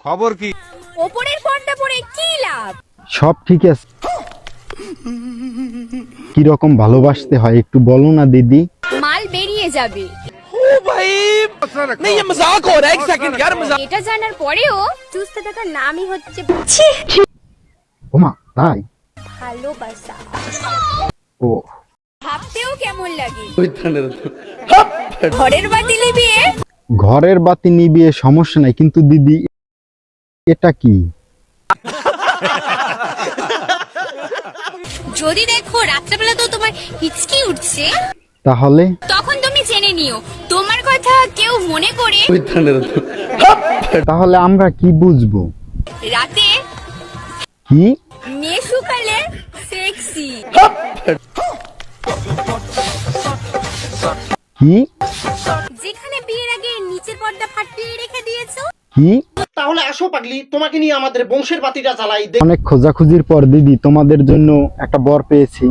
খবর কি? ওপরের পর্দা পরে কি লাভ? সব ঠিক আছে, কি রকম ভালোবাসতে হয় একটু বলো না দিদি। মাল বেরিয়ে যাবে। नहीं ये मजाक हो रहा है, एक सेकंड यार मजाक। এটা জানার পরেও চুষতে থাকার নামই হচ্ছে ওমা তাই? ভালোবাসা। ও ভাবতেও কেমন লাগে। ঘরের বাতি নিভিয়ে ঘরের বাতি নিভিয়ে সমস্যা নাই, কিন্তু দিদি এটা কি? যদি দেখো রাত্রেবেলা তো তোমার হিচকি উঠছে, তাহলে তখন তুমি জেনে নিও তোমার কথা কেউ মনে করে তাহলে আমরা কি বুঝবো? রাতে কি মেয়ে শুকালে সেক্সি। কি যেখানে বিয়ের আগে নিচের পর্দা ফাটিয়ে রেখে দিয়েছো। কি? তাহলে আসো পাগলি, তোমাকে নিয়ে আমাদের বংশের বাতিটা জ্বালাই। অনেক খোঁজাখুঁজির পর দিদি তোমাদের জন্য একটা বর পেয়েছি।